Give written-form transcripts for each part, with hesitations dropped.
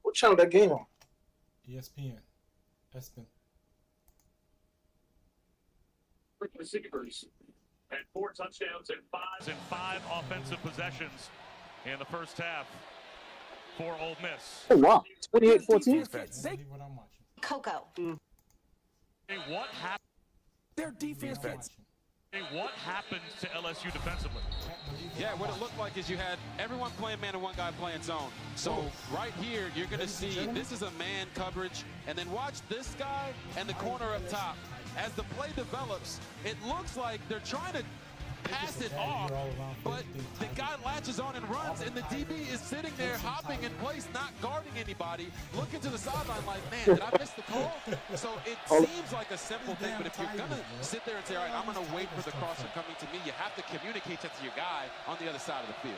What channel that game on? ESPN. ESPN. Receivers and 4 touchdowns and 5 offensive possessions in the first half for Ole Miss. Oh, wow. 28-14? That's what I'm watching. Coco. What happened? Their defense gets. What happened to LSU defensively? Yeah, what it looked like is you had everyone playing man and one guy playing zone. So right here, you're going to see this is a man coverage. And then watch this guy and the corner up top. As the play develops, it looks like they're trying to pass it off, but the guy latches on and runs, and the DB is sitting there hopping in place, not guarding anybody, looking to the sideline like, man, did I miss the call? So it seems like a simple thing, but if you're going to sit there and say, all right, I'm going to wait for the crosser coming to me, you have to communicate that to your guy on the other side of the field.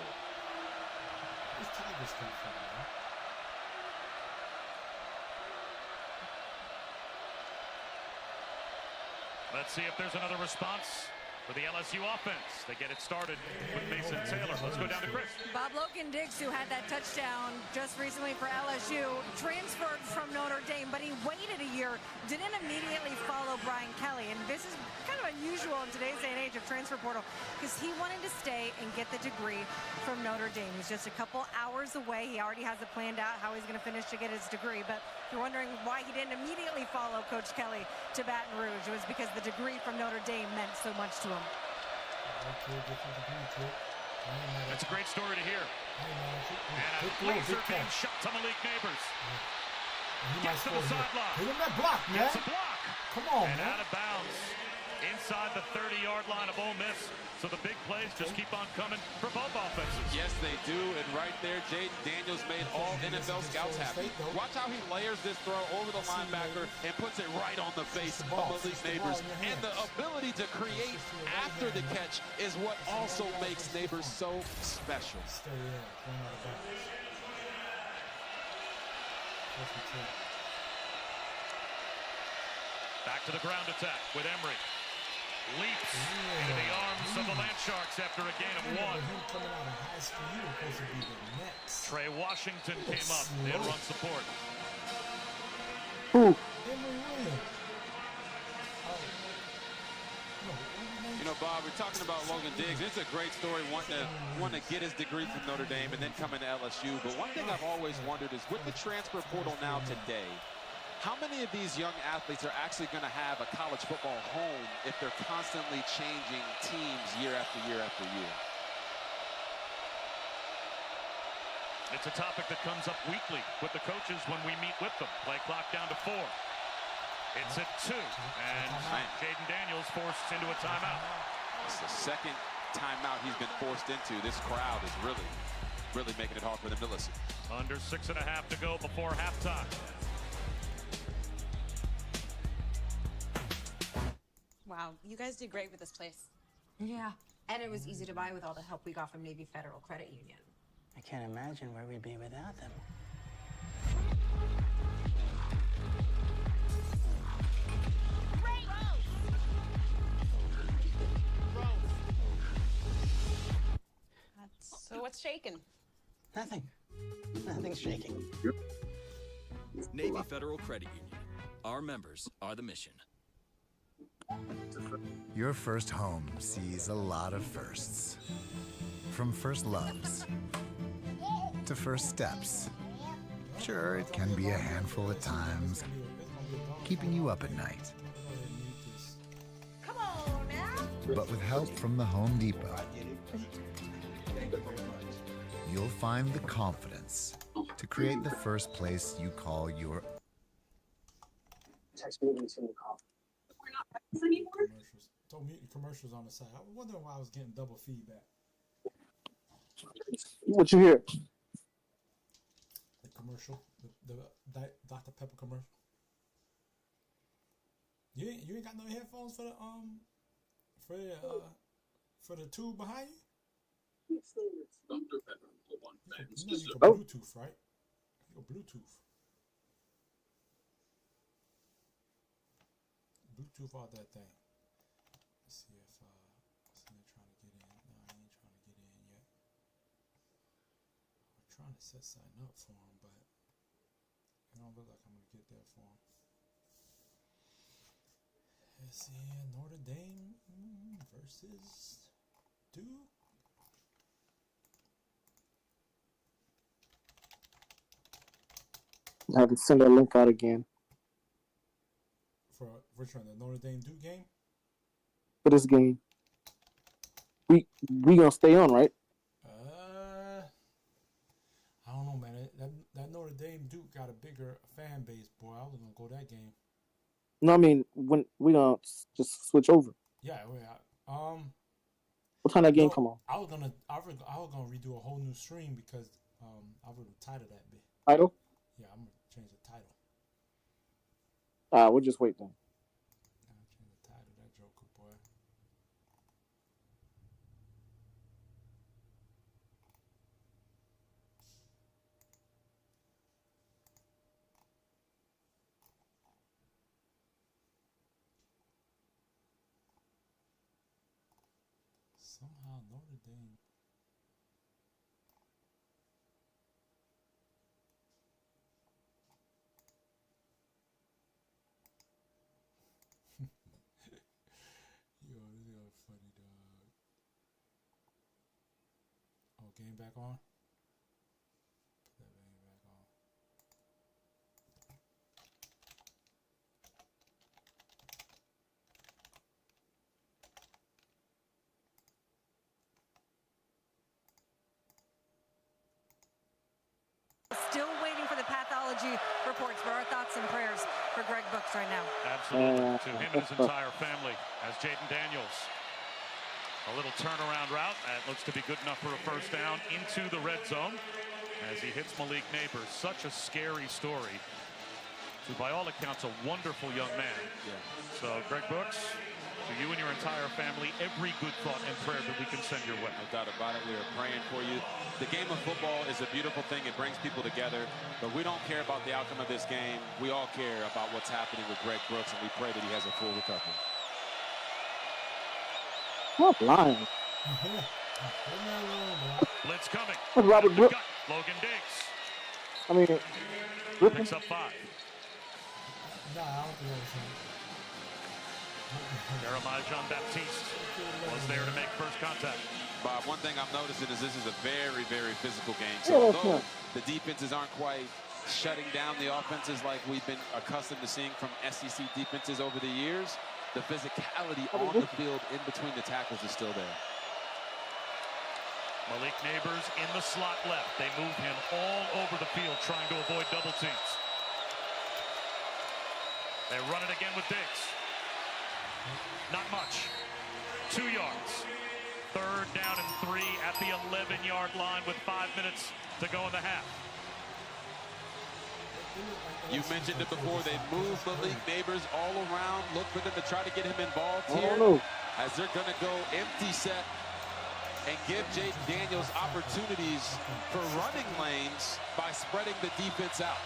Let's see if there's another response for the LSU offense. They get it started with Mason Taylor. Let's go down to Chris. Bob Logan-Diggs, who had that touchdown just recently for LSU, transferred from Notre Dame, but he waited a year, didn't immediately follow Brian Kelly. And this is kind of unusual in today's day and age of transfer portal because he wanted to stay and get the degree from Notre Dame. He's just a couple hours away. He already has it planned out how he's going to finish to get his degree. But if you're wondering why he didn't immediately follow Coach Kelly to Baton Rouge, it was because the degree from Notre Dame meant so much to him. That's a great story to hear. And a laser beam shot to Malik Neighbors. Gets to the sideline. Hit him that block, man. It's a block. Come on, and man. out of bounds inside the 30-yard line of Ole Miss. So the big plays just keep on coming for both offenses. Yes, they do. And right there, Jaden Daniels made all NFL scouts happy. Watch how he layers this throw over the linebacker and puts it right on the face of Malik Neighbors. And the ability to create after the catch is what also makes Neighbors so special. Back to the ground attack with Emery. Leaps into the arms of the Land Sharks after a gain of 1. Trey Washington came up and run support. You know, Bob, we're talking about Logan-Diggs. It's a great story, wanting to get his degree from Notre Dame and then coming to LSU. But one thing I've always wondered is with the transfer portal now today, how many of these young athletes are actually going to have a college football home if they're constantly changing teams year after year after year? It's a topic that comes up weekly with the coaches when we meet with them. Play clock down to 4. It's at 2, and Jaden Daniels forced into a timeout. It's the second timeout he's been forced into. This crowd is really making it hard for them to listen. Under 6.5 to go before halftime. Wow, you guys did great with this place. Yeah, and it was easy to buy with all the help we got from Navy Federal Credit Union. I can't imagine where we'd be without them. So what's shaking? Nothing. Nothing's shaking. Navy Federal Credit Union. Our members are the mission. Your first home sees a lot of firsts. From first loves to first steps. Sure, it can be a handful at times, keeping you up at night. Come on now. But with help from the Home Depot, you'll find the confidence to create the first place you call your Commercials. Don't mute the commercials on the side. I was wondering why I was getting double feedback. What you hear? The commercial, the Dr. Pepper commercial. You ain't got no headphones for the tube behind you? Dr. Pepper, You know you can Bluetooth, right? You go Bluetooth. Bluetooth out that thing. Let's see if somebody trying to get in. No, I ain't trying to get in yet. We're trying to set something up for him, but It don't look like I'm gonna get that for him. Let's see, Notre Dame versus Duke. I have to send that link out again For which one? The Notre Dame Duke game? for this game. We gonna stay on, right? I don't know, man. That Notre Dame Duke got a bigger fan base, boy. I was gonna go that game. No, I mean when we gonna just switch over. Yeah, what time that game come on? I was gonna redo a whole new stream because I would have titled that bit. Title? Yeah, I'm gonna change the title. We'll just wait then. I'll change the title, that joker, boy. Somehow Notre Dame. Yo, this is funny, dog. Oh, game back on? Put that game back on. Still waiting for the pathology reports, but our thoughts and prayers for Greg Brooks right now. Absolutely. To him and his entire family as Jaden Daniels. A little turnaround route. That looks to be good enough for a first down into the red zone as he hits Malik Neighbors. Such a scary story. To, by all accounts, a wonderful young man. Yeah. So, Greg Brooks, to you and your entire family, every good thought and prayer that we can send your way. No doubt about it. We are praying for you. The game of football is a beautiful thing. It brings people together. But we don't care about the outcome of this game. We all care about what's happening with Greg Brooks, and we pray that he has a full recovery. Stop lying. Blitz coming. What's Robert Brooks? Logan Diggs. I mean, Picks up 5. Nah, I don't think that was him. Jeremiah Jean-Baptiste was there to make first contact. Bob, one thing I'm noticing is this is a very, very physical game. Yeah, So that's although right. the defenses aren't quite shutting down the offenses like we've been accustomed to seeing from SEC defenses over the years, the physicality on the field in between the tackles is still there. Malik Neighbors in the slot left. They move him all over the field trying to avoid double teams. They run it again with Diggs. Not much. 2 yards. Third down and 3 at the 11-yard line with 5 minutes to go in the half. You mentioned it before. They move Malik Neighbors all around. Look for them to try to get him involved here. As they're going to go empty set and give Jaden Daniels opportunities for running lanes by spreading the defense out.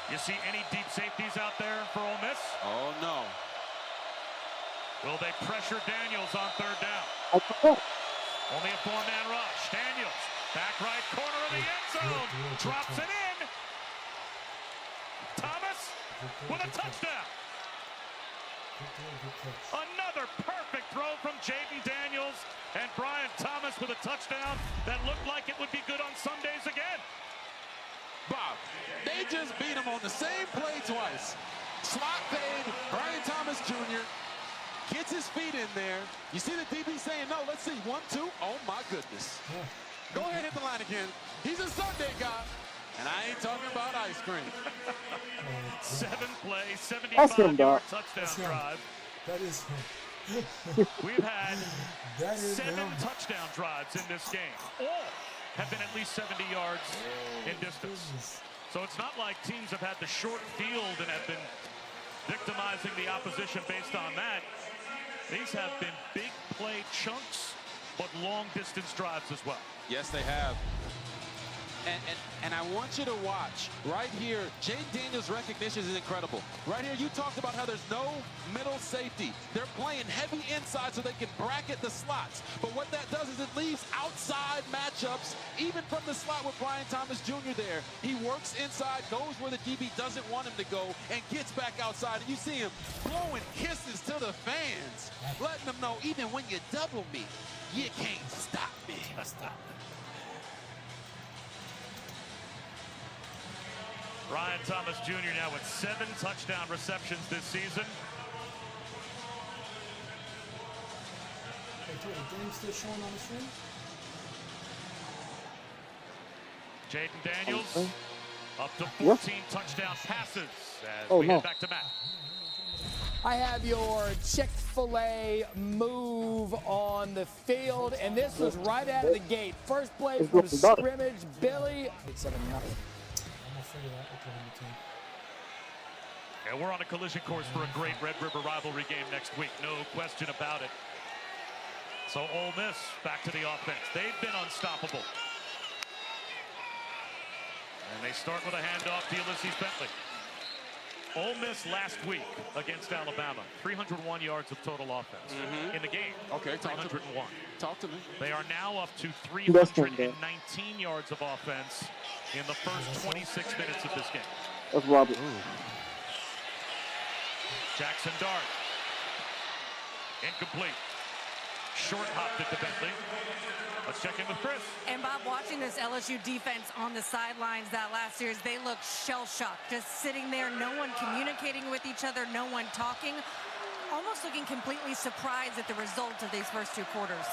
You see any deep safeties out there for Ole Miss? Oh, no. Will they pressure Daniels on third down? Only a 4-man rush. Daniels, back right corner of the end zone. Drops it in. Thomas with a touchdown. Another perfect throw from Jaden Daniels and Brian Thomas with a touchdown that looked like it would be good on Sundays again. Bob, they just beat him on the same play twice. Slot fade, Brian Thomas Jr. gets his feet in there. You see the DB saying, no, let's see, 1, 2. Oh, my goodness. Go ahead, hit the line again. He's a Sunday guy, and I ain't talking about ice cream. 7-play, 75-yard touchdown drive. That is him. We've had 7 touchdown drives in this game. All have been at least 70 yards in distance. So it's not like teams have had the short field and have been victimizing the opposition based on that. These have been big play chunks, but long distance drives as well. Yes, they have. And I want you to watch right here. Jaden Daniels' recognition is incredible. Right here, you talked about how there's no middle safety. They're playing heavy inside so they can bracket the slots. But what that does is it leaves outside matchups, even from the slot with Brian Thomas Jr. there. He works inside, goes where the DB doesn't want him to go, and gets back outside. And you see him blowing kisses to the fans, letting them know, even when you double me, you can't stop me. Brian Thomas Jr. now with 7 touchdown receptions this season. Still showing on the screen? Jaden Daniels up to 14 touchdown passes as we head back to Matt. I have your Chick-fil-A move on the field, and this was right out of the gate. First play from scrimmage, Billy. 7-0. And we're on a collision course for a great Red River rivalry game next week, no question about it. So Ole Miss back to the offense. They've been unstoppable. And they start with a handoff to Ulysses Bentley. Ole Miss last week against Alabama, 301 yards of total offense in the game. Okay, 301. Talk to me. They are now up to 319 yards of offense in the first 26 minutes of this game. That's Robert. Jackson Dart. Incomplete. Short hopped it to Bentley. Let's check in with Chris. And Bob, watching this LSU defense on the sidelines that last series, they looked shell-shocked, just sitting there, no one communicating with each other, no one talking, almost looking completely surprised at the result of these first 2 quarters.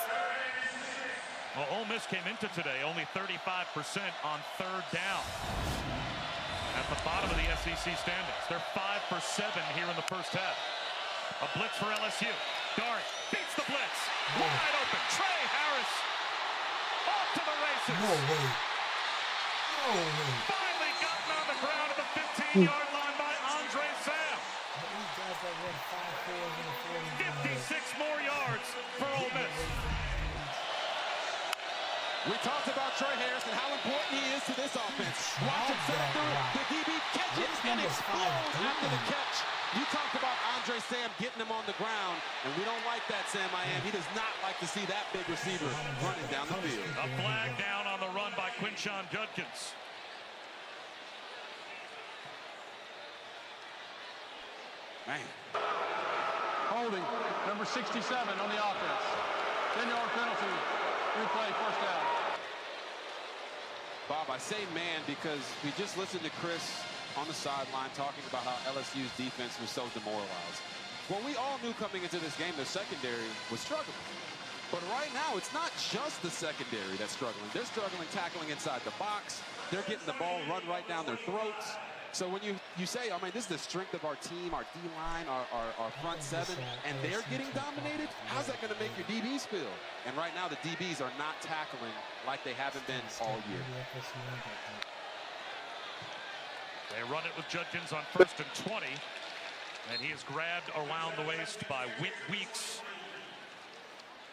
Well, Ole Miss came into today only 35% on 3rd down. At the bottom of the SEC standings. They're 5 for 7 here in the first half. A blitz for LSU. Dart beats the blitz. Wide open. Trey Harris off to the races. No way. No way. Finally gotten on the ground at the 15-yard line by Andre Sam. 56 more yards for Ole Miss. We talked about Trey Harris and how important he is to this offense. Watch him set through it. The DB catches and explodes after the catch. You talked about Andre Sam getting him on the ground, and we don't like that, Sam I am. He does not like to see that big receiver running down the field. A flag down on the run by Quinshon Judkins. Man. Holding, number 67 on the offense. 10-yard penalty. Replay, first down. Bob, I say man because we just listened to Chris on the sideline talking about how LSU's defense was so demoralized. Well, we all knew coming into this game the secondary was struggling. But right now, it's not just the secondary that's struggling. They're struggling tackling inside the box. They're getting the ball run right down their throats. So when you say, I mean, this is the strength of our team, our D-line, our front 7, and they're getting dominated, how's that going to make your DBs feel? And right now, the DBs are not tackling like they haven't been all year. They run it with Judkins on 1st and 20. And he is grabbed around the waist by Weeks,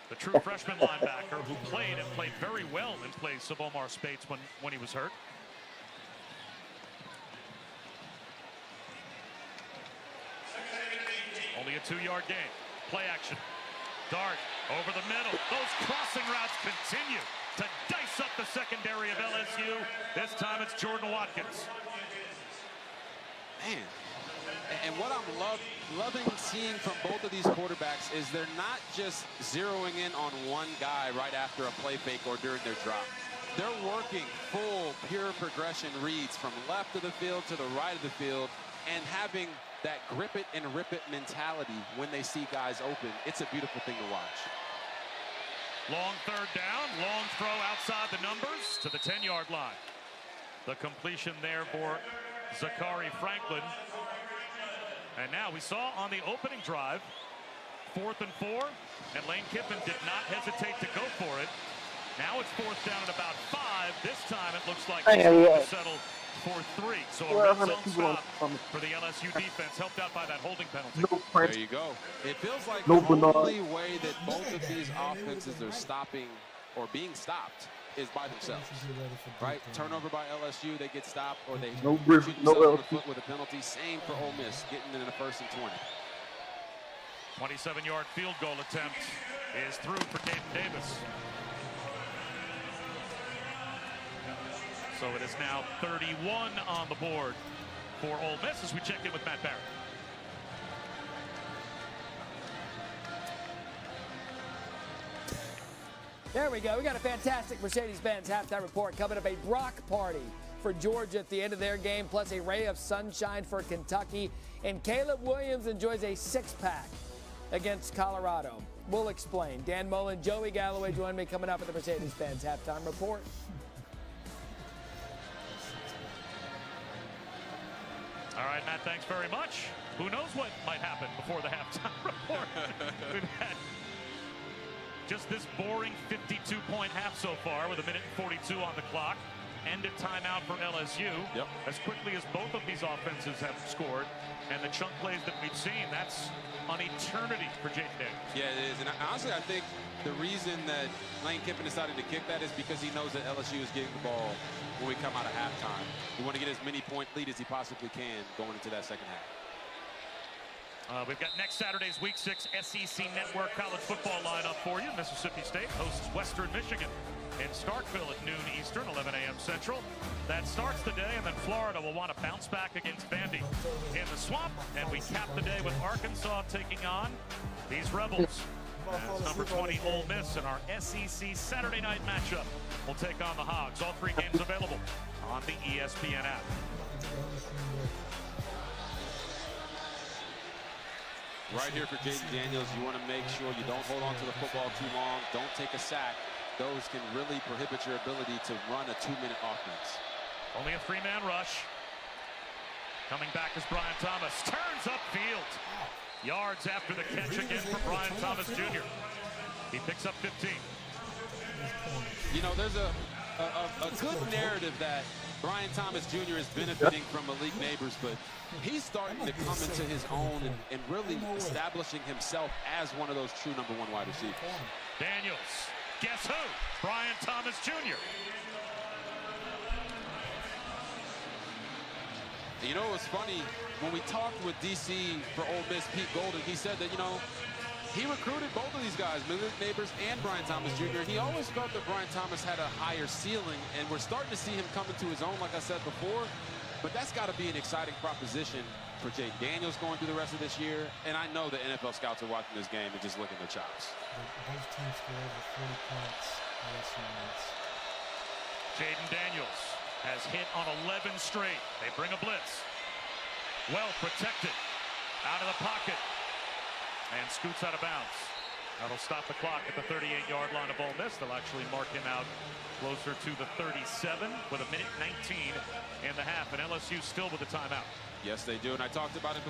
the true freshman linebacker who played very well in place of Omar Spates when he was hurt. Only a 2-yard gain. Play action. Dart over the middle. Those crossing routes continue to dice up the secondary of LSU. This time it's Jordan Watkins. Man. And what I'm loving seeing from both of these quarterbacks is they're not just zeroing in on one guy right after a play fake or during their drop. They're working full, pure progression reads from left of the field to the right of the field and having that grip it and rip it mentality when they see guys open. It's a beautiful thing to watch. Long 3rd down, long throw outside the numbers to the 10-yard line. The completion there for Zachary Franklin. And now we saw on the opening drive, 4th and 4, and Lane Kiffin did not hesitate to go for it. Now it's 4th down at about 5. This time it looks like he's going to settle for 3. So a red zone stop for the LSU defense, helped out by that holding penalty. There you go. It feels like the only way that both of these offenses are stopping or being stopped is by themselves, right? Turnover by LSU, they get stopped, or they No shoot grip, no themselves in the else. foot with a penalty. Same for Ole Miss, getting in the 1st and 20. 27-yard field goal attempt is through for Caden Davis. So it is now 31 on the board for Ole Miss as we check in with Matt Barrett. There we go. We got a fantastic Mercedes-Benz halftime report coming up. A Brock party for Georgia at the end of their game, plus a ray of sunshine for Kentucky. And Caleb Williams enjoys a six-pack against Colorado. We'll explain. Dan Mullen, Joey Galloway join me coming up at the Mercedes-Benz halftime report. All right, Matt, thanks very much. Who knows what might happen before the halftime report? We've had just this boring 52-point half so far with 1:42 on the clock. Ended timeout for LSU. Yep. As quickly as both of these offenses have scored, and the chunk plays that we've seen, that's an eternity for Jaden Daniels. Yeah, it is. And honestly, I think the reason that Lane Kiffin decided to kick that is because he knows that LSU is getting the ball when we come out of halftime. We want to get as many point lead as he possibly can going into that second half. We've got next Saturday's Week 6 SEC Network college football lineup for you. Mississippi State hosts Western Michigan in Starkville at noon Eastern, 11 a.m. Central. That starts the day, and then Florida will want to bounce back against Vandy in the Swamp. And we cap the day with Arkansas taking on these Rebels. As number 20 Ole Miss in our SEC Saturday night matchup will take on the Hogs. All three games available on the ESPN app. Right here for Jaden Daniels, you want to make sure you don't hold on to the football too long. Don't take a sack. Those can really prohibit your ability to run a 2-minute offense. Only a 3-man rush. Coming back is Brian Thomas. Turns upfield. Yards after the catch again for Brian Thomas Jr. He picks up 15. You know, there's a good narrative that Brian Thomas Jr. is benefiting from Malik Neighbors, but he's starting to come into his own and really establishing himself as one of those true number 1 wide receivers. Daniels, guess who? Brian Thomas Jr. You know, it was funny, when we talked with DC for Ole Miss, Pete Golden, he said that, you know, he recruited both of these guys, Malik Neighbors and Brian Thomas Jr. He always felt that Brian Thomas had a higher ceiling, and we're starting to see him come into his own, like I said before. But that's got to be an exciting proposition for Jaden Daniels going through the rest of this year. And I know the NFL scouts are watching this game and just licking their chops. Both teams scored over 40 points. Jaden Daniels has hit on 11 straight. They bring a blitz. Well protected. Out of the pocket. And scoots out of bounds. That'll stop the clock at the 38-yard line of Ole Miss. They'll actually mark him out closer to the 37 with 1:19 in the half. And LSU still with a timeout. Yes, they do. And I talked about it before.